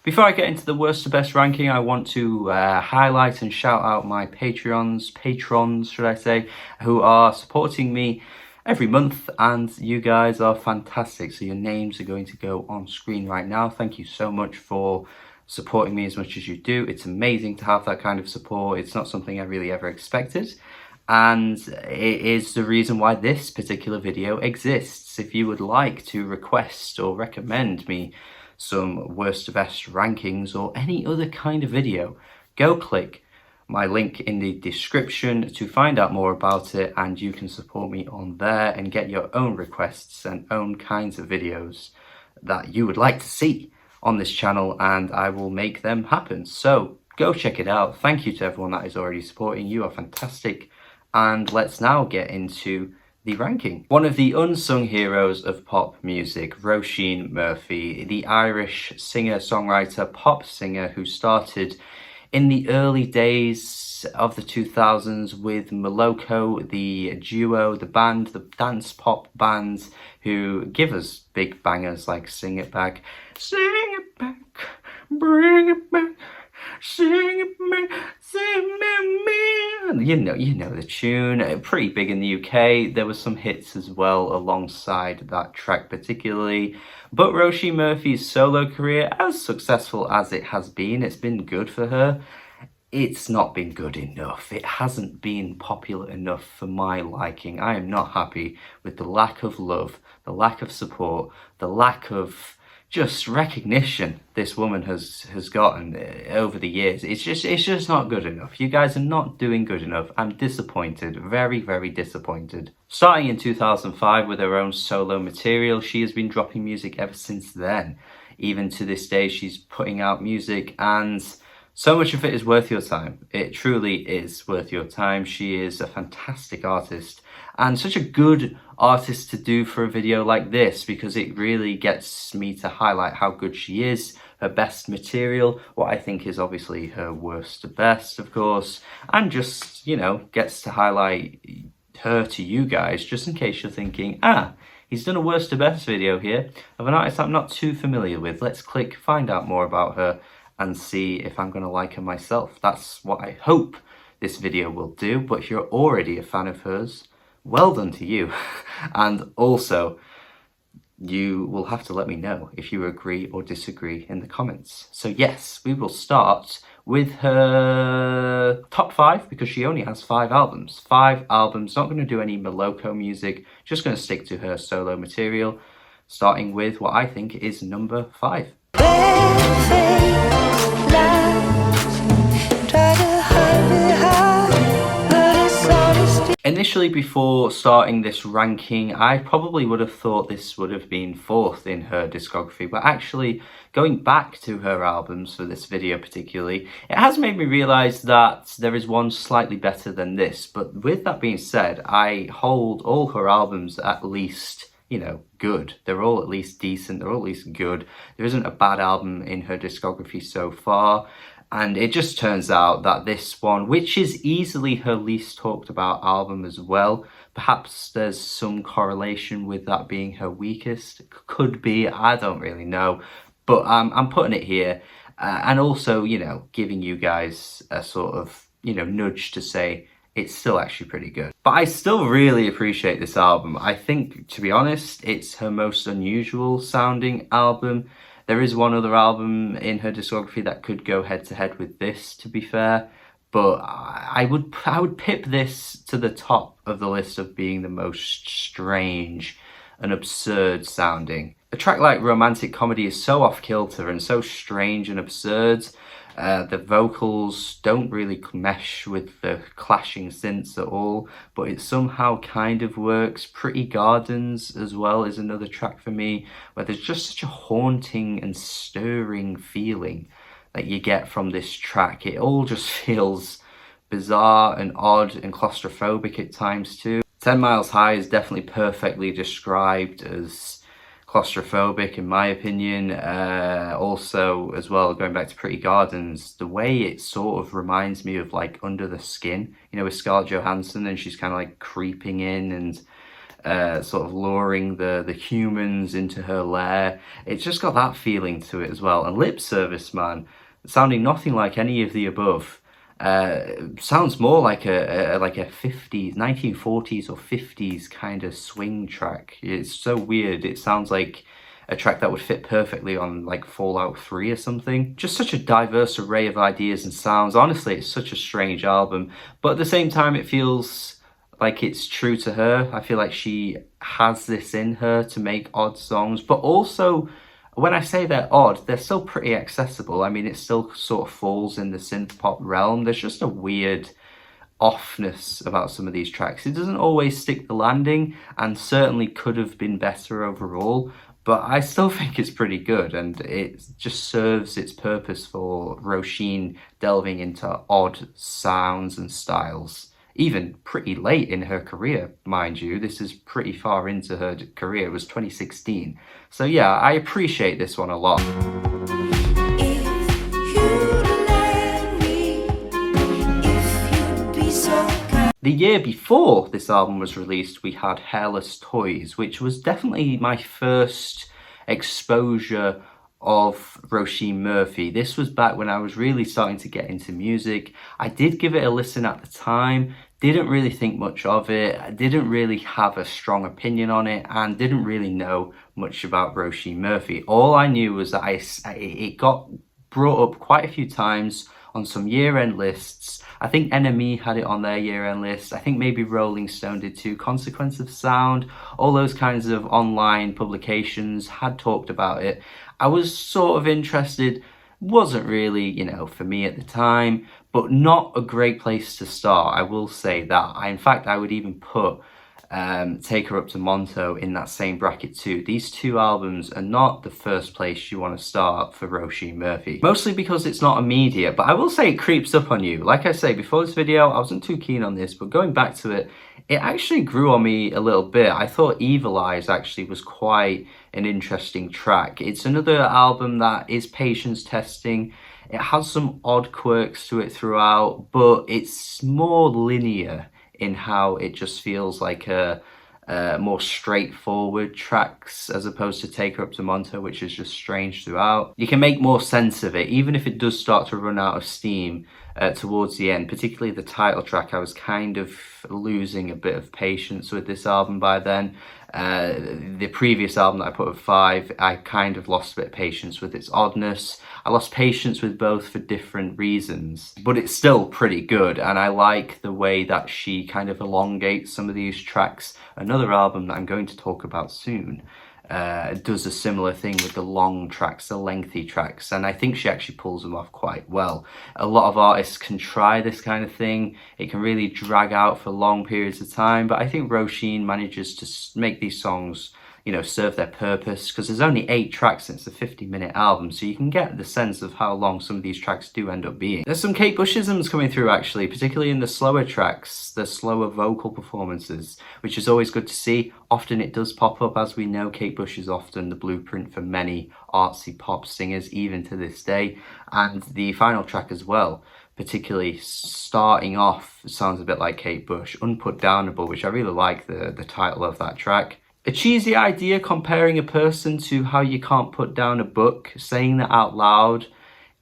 Before I get into the worst to best ranking, I want to highlight and shout out my patrons, should I say, who are supporting me every month, and you guys are fantastic. So your names are going to go on screen right now. Thank you so much for supporting me as much as you do. It's amazing to have that kind of support. It's not something I really ever expected, and it is the reason why this particular video exists. If you would like to request or recommend me some worst to best rankings or any other kind of video, go click my link in the description to find out more about it, and you can support me on there and get your own requests and own kinds of videos that you would like to see on this channel, and I will make them happen. So go check it out. Thank you to everyone that is already supporting. You are fantastic. And let's now get into the ranking. One of the unsung heroes of pop music, Roshin Murphy, the Irish singer, songwriter, pop singer who started in the early days of the 2000s with Moloko, the duo, the band, the dance pop band, who give us big bangers like Sing It Back, Sing It Back, Bring It Back, Sing It Back, Sing Me. You know the tune. Pretty big in the UK. There were some hits as well alongside that track particularly. But Roshin Murphy's solo career, as successful as it has been, it's been good for her. It's not been good enough. It hasn't been popular enough for my liking. I am not happy with the lack of love, the lack of support, the lack of just recognition this woman has gotten over the years. It's just not good enough. You guys are not doing good enough. I'm disappointed, very, very disappointed. Starting in 2005 with her own solo material, she has been dropping music ever since then. Even to this day, she's putting out music, and so much of it is worth your time. It truly is worth your time. She is a fantastic artist, and such a good artist to do for a video like this, because it really gets me to highlight how good she is, her best material, what I think is obviously her worst to best, of course, and just, you know, gets to highlight her to you guys, just in case you're thinking, he's done a worst to best video here of an artist I'm not too familiar with. Let's click find out more about her and see if I'm going to like her myself. That's what I hope this video will do. But if you're already a fan of hers, well done to you. And also, you will have to let me know if you agree or disagree in the comments. So yes, we will start with her top 5, because she only has 5 albums. 5 albums, not going to do any Moloko music, just going to stick to her solo material, starting with what I think is number 5. Initially, before starting this ranking, I probably would have thought this would have been 4th in her discography, but actually going back to her albums for this video particularly, it has made me realise that there is one slightly better than this. But with that being said, I hold all her albums at least, you know, good. They're all at least decent, they're all at least good. There isn't a bad album in her discography so far. And it just turns out that this one, which is easily her least talked about album as well, perhaps there's some correlation with that being her weakest. Could be, I don't really know. But I'm putting it here. And also, you know, giving you guys a sort of, you know, nudge to say it's still actually pretty good. But I still really appreciate this album. I think, to be honest, it's her most unusual sounding album. There is one other album in her discography that could go head to head with this, to be fair, but I would pip this to the top of the list of being the most strange and absurd sounding. A track like Romantic Comedy is so off kilter and so strange and absurd. The vocals don't really mesh with the clashing synths at all, but it somehow kind of works. Pretty Gardens as well is another track for me, where there's just such a haunting and stirring feeling that you get from this track. It all just feels bizarre and odd and claustrophobic at times too. 10 Miles High is definitely perfectly described as claustrophobic in my opinion. Also as well, going back to Pretty Gardens, the way it sort of reminds me of like Under the Skin, you know, with Scarlett Johansson, and she's kind of like creeping in, and sort of luring the humans into her lair. It's just got that feeling to it as well. And lip service, man, sounding nothing like any of the above. Sounds more like a 50s, 1940s or 50s kind of swing track. It's so weird. It sounds like a track that would fit perfectly on like Fallout 3 or something. Just such a diverse array of ideas and sounds. Honestly, it's such a strange album, but at the same time it feels like it's true to her. I feel like she has this in her to make odd songs, but also when I say they're odd, they're still pretty accessible. I mean, it still sort of falls in the synth pop realm. There's just a weird offness about some of these tracks. It doesn't always stick the landing, and certainly could have been better overall, but I still think it's pretty good, and it just serves its purpose for Róisín delving into odd sounds and styles. Even pretty late in her career, mind you. This is pretty far into her career. It was 2016. So yeah, I appreciate this one a lot. The year before this album was released, we had Hairless Toys, which was definitely my first exposure of Roshin Murphy. This was back when I was really starting to get into music. I did give it a listen at the time, didn't really think much of it, I didn't really have a strong opinion on it, and didn't really know much about Roshin Murphy. All I knew was that it got brought up quite a few times on some year-end lists. I think NME had it on their year-end list. I think maybe Rolling Stone did too. Consequence of Sound, all those kinds of online publications had talked about it. I was sort of interested, wasn't really, you know, for me at the time, but not a great place to start, I will say that. In fact, I would even put Take Her Up to Monto in that same bracket too. These two albums are not the first place you want to start for Roshin Murphy. Mostly because it's not immediate, but I will say it creeps up on you. Like I say, before this video, I wasn't too keen on this, but going back to it, it actually grew on me a little bit. I thought Evil Eyes actually was quite an interesting track. It's another album that is patience testing. It has some odd quirks to it throughout, but it's more linear in how it just feels like a more straightforward tracks as opposed to Take Her Up to Monto, which is just strange throughout. You can make more sense of it, even if it does start to run out of steam towards the end, particularly the title track. I was kind of losing a bit of patience with this album by then. The previous album that I put at 5, I kind of lost a bit of patience with its oddness. I lost patience with both for different reasons, but it's still pretty good, and I like the way that she kind of elongates some of these tracks. Another album that I'm going to talk about soon does a similar thing with the long tracks, the lengthy tracks, and I think she actually pulls them off quite well. A lot of artists can try this kind of thing. It can really drag out for long periods of time, but I think Róisín manages to make these songs, you know, serve their purpose, because there's only 8 tracks and it's a 50-minute album, so you can get the sense of how long some of these tracks do end up being. There's some Kate Bushisms coming through actually, particularly in the slower tracks, the slower vocal performances, which is always good to see. Often it does pop up. As we know, Kate Bush is often the blueprint for many artsy pop singers, even to this day. And the final track as well, particularly starting off, sounds a bit like Kate Bush, Unputdownable, which I really like the title of that track. A cheesy idea comparing a person to how you can't put down a book. Saying that out loud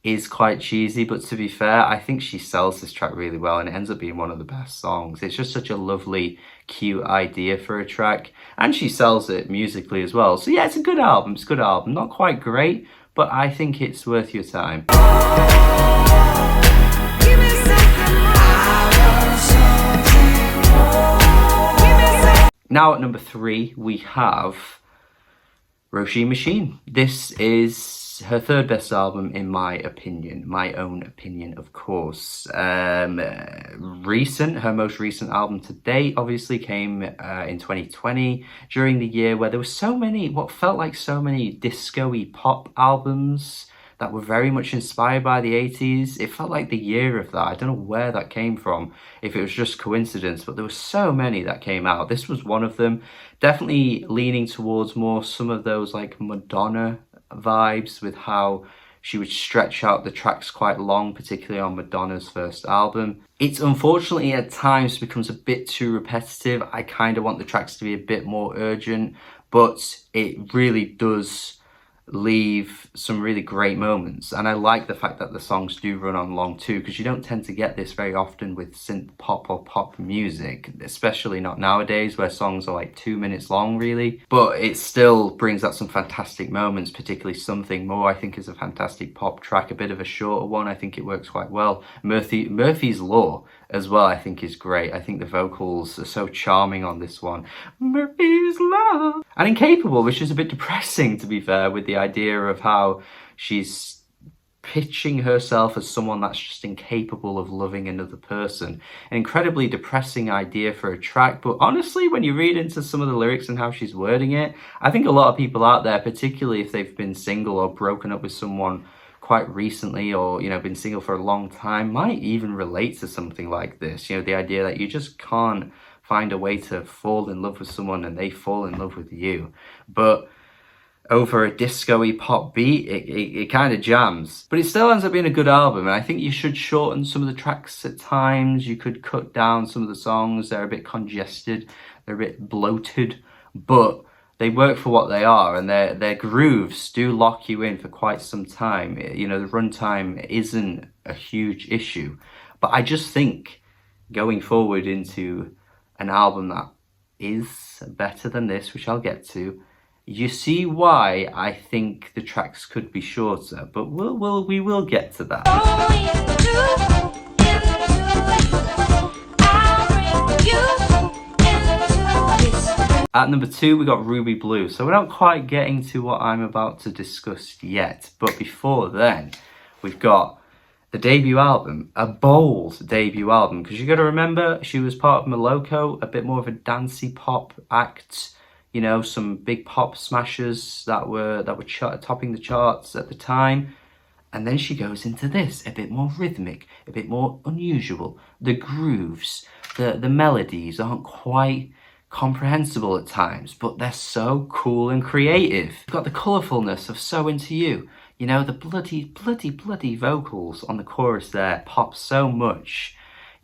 is quite cheesy, but to be fair, I think she sells this track really well and it ends up being one of the best songs. It's just such a lovely, cute idea for a track, and she sells it musically as well. So yeah, it's a good album. It's a good album. Not quite great, but I think it's worth your time. Now at number 3, we have Roshin Machine. This is her third best album in my opinion, my own opinion of course. Recent, her most recent album to date obviously came in 2020, during the year where there were so many, what felt like so many disco-y pop albums that were very much inspired by the 80s. It felt like the year of that. I don't know where that came from, if it was just coincidence, but there were so many that came out. This was one of them. Definitely leaning towards more some of those like Madonna vibes with how she would stretch out the tracks quite long, particularly on Madonna's first album. It unfortunately at times becomes a bit too repetitive. I kind of want the tracks to be a bit more urgent, but it really does leave some really great moments. And I like the fact that the songs do run on long too, because you don't tend to get this very often with synth pop or pop music, especially not nowadays where songs are like 2 minutes long really. But it still brings out some fantastic moments, particularly Something More I think is a fantastic pop track, a bit of a shorter one. I think it works quite well. Murphy's Law as well I think is great. I think the vocals are so charming on this one. Murphy's Law. And Incapable, which is a bit depressing to be fair, with the idea of how she's pitching herself as someone that's just incapable of loving another person. An incredibly depressing idea for a track, but honestly, when you read into some of the lyrics and how she's wording it, I think a lot of people out there, particularly if they've been single or broken up with someone quite recently, or been single for a long time, might even relate to something like this. The idea that you just can't find a way to fall in love with someone and they fall in love with you, but over a disco-y pop beat, it kind of jams. But it still ends up being a good album, and I think you should shorten some of the tracks at times. You could cut down some of the songs. They're a bit congested, they're a bit bloated, but they work for what they are, and their grooves do lock you in for quite some time. The runtime isn't a huge issue, but I just think going forward into an album that is better than this, which I'll get to, you see why I think the tracks could be shorter, but we will get to that. At number 2, we got Ruby Blue. So we're not quite getting to what I'm about to discuss yet, but before then, we've got the debut album, a bold debut album, because you got to remember she was part of Moloko, a bit more of a dancey pop act. Some big pop smashers that were topping the charts at the time. And then she goes into this, a bit more rhythmic, a bit more unusual. The grooves, the melodies aren't quite comprehensible at times, but they're so cool and creative. You've got the colourfulness of So Into You. The bloody vocals on the chorus there pop so much.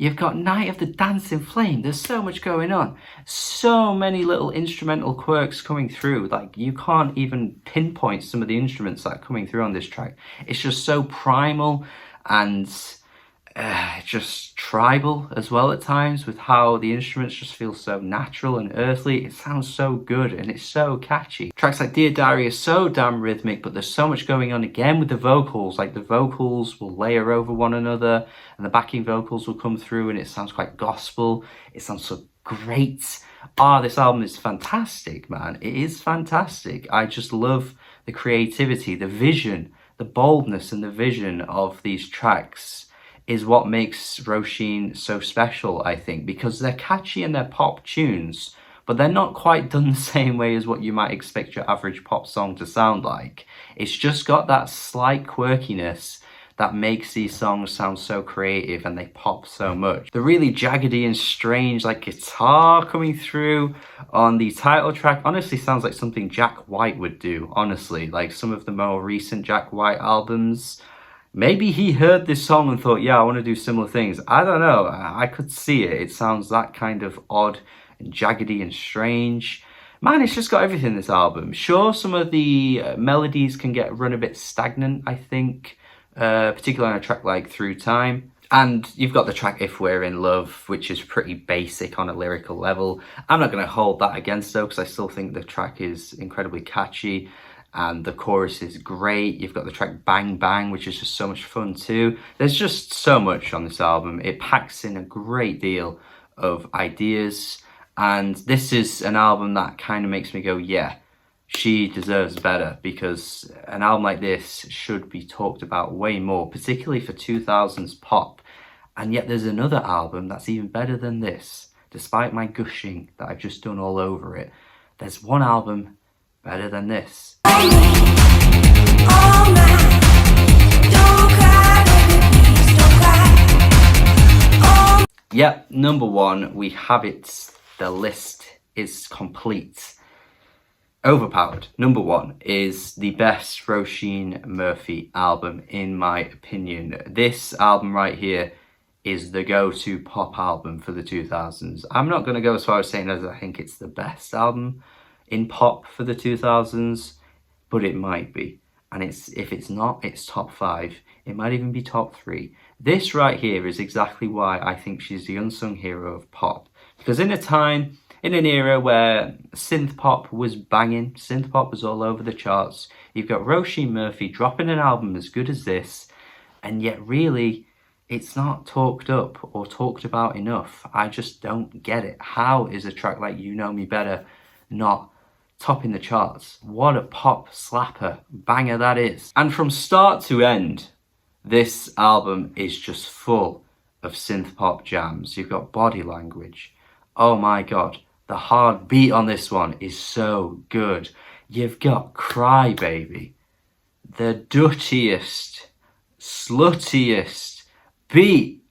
You've got Night of the Dancing Flame. There's so much going on. So many little instrumental quirks coming through. Like, you can't even pinpoint some of the instruments that are coming through on this track. It's just so primal and just tribal as well at times, with how the instruments just feel so natural and earthly. It sounds so good and it's so catchy. Tracks like Dear Diary are so damn rhythmic, but there's so much going on again with the vocals. Like, the vocals will layer over one another and the backing vocals will come through and it sounds quite gospel. It sounds so great. This album is fantastic, man. It is fantastic. I just love the creativity, the vision, the boldness and the vision of these tracks is what makes Róisín so special, I think, because they're catchy and they're pop tunes, but they're not quite done the same way as what you might expect your average pop song to sound like. It's just got that slight quirkiness that makes these songs sound so creative and they pop so much. The really jaggedy and strange like guitar coming through on the title track honestly sounds like something Jack White would do, honestly. Like some of the more recent Jack White albums, maybe he heard this song and thought, yeah, I want to do similar things. I don't know. I could see it. It sounds that kind of odd and jaggedy and strange. Man, it's just got everything, this album. Sure, some of the melodies can run a bit stagnant, I think, particularly on a track like Through Time. And you've got the track If We're in Love, which is pretty basic on a lyrical level. I'm not going to hold that against though, because I still think the track is incredibly catchy. And the chorus is great. You've got the track Bang Bang, which is just so much fun too. There's just so much on this album. It packs in a great deal of ideas. And this is an album that kind of makes me go, yeah, she deserves better, because an album like this should be talked about way more, particularly for 2000s pop. And yet there's another album that's even better than this, despite my gushing that I've just done all over it. There's one album better than this. Yep, number 1, we have it. The list is complete. Overpowered, number one, is the best Roshin Murphy album, in my opinion. This album right here is the go-to pop album for the 2000s. I'm not going to go as far as saying as I think it's the best album in pop for the 2000s, but it might be. And if it's not, it's top 5. It might even be top 3. This right here is exactly why I think she's the unsung hero of pop. Because in an era where synth pop was banging, synth pop was all over the charts, you've got Roshin Murphy dropping an album as good as this, and yet really, it's not talked up or talked about enough. I just don't get it. How is a track like You Know Me Better not topping the charts? What a pop slapper banger that is. And from start to end, this album is just full of synth pop jams. You've got Body Language. Oh my god, the hard beat on this one is so good. You've got Cry Baby, the duttiest, sluttiest beat.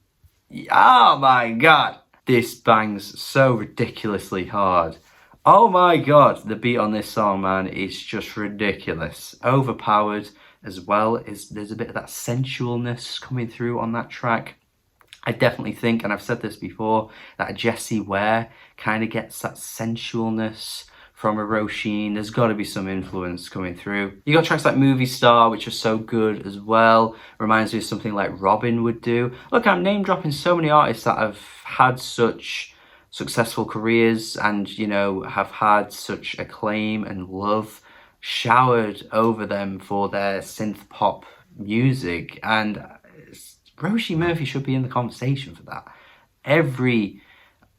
Oh my god, this bangs so ridiculously hard. Oh my god, the beat on this song, man, is just ridiculous. Overpowered as well. There's a bit of that sensualness coming through on that track. I definitely think, and I've said this before, that Jessie Ware kind of gets that sensualness from a Róisín. There's got to be some influence coming through. You got tracks like Movie Star, which are so good as well. Reminds me of something like Robin would do. Look, I'm name dropping so many artists that have had such successful careers and, you know, have had such acclaim and love showered over them for their synth pop music, and Roshin Murphy should be in the conversation for that. Every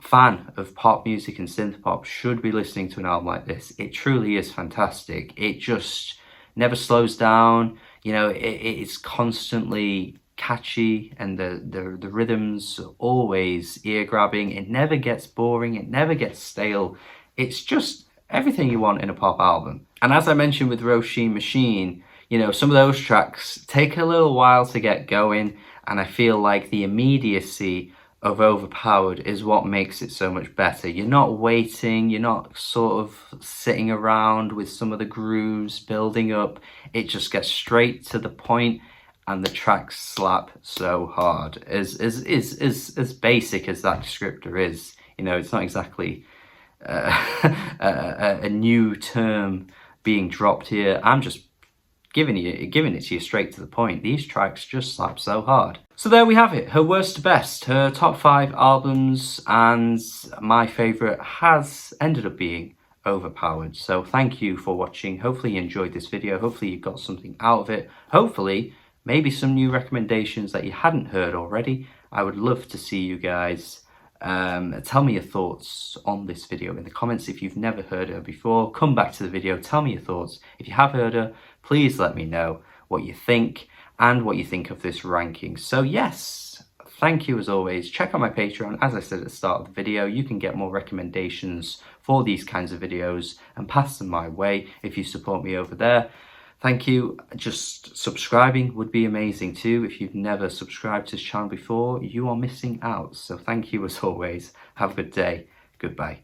fan of pop music and synth pop should be listening to an album like this. It truly is fantastic. It just never slows down. You know, it's constantly catchy, and the rhythms are always ear-grabbing. It never gets boring. It never gets stale. It's just everything you want in a pop album. And as I mentioned with Roshin Machine, you know, some of those tracks take a little while to get going, and I feel like the immediacy of Overpowered is what makes it so much better. You're not waiting, you're not sort of sitting around with some of the grooves building up. It just gets straight to the point, and the tracks slap so hard. As basic as that descriptor is, you know, it's not exactly a new term being dropped here. I'm just giving it to you straight to the point. These tracks just slap so hard. So there we have it, her worst to best, her top 5 albums, and my favourite has ended up being Overpowered. So thank you for watching. Hopefully you enjoyed this video. Hopefully you got something out of it. Hopefully maybe some new recommendations that you hadn't heard already. I would love to see you guys tell me your thoughts on this video in the comments. If you've never heard her before, come back to the video, tell me your thoughts. If you have heard her, please let me know what you think and what you think of this ranking. So yes, thank you as always. Check out my Patreon. As I said at the start of the video, you can get more recommendations for these kinds of videos and pass them my way if you support me over there. Thank you. Just subscribing would be amazing too. If you've never subscribed to this channel before, you are missing out. So thank you as always. Have a good day. Goodbye.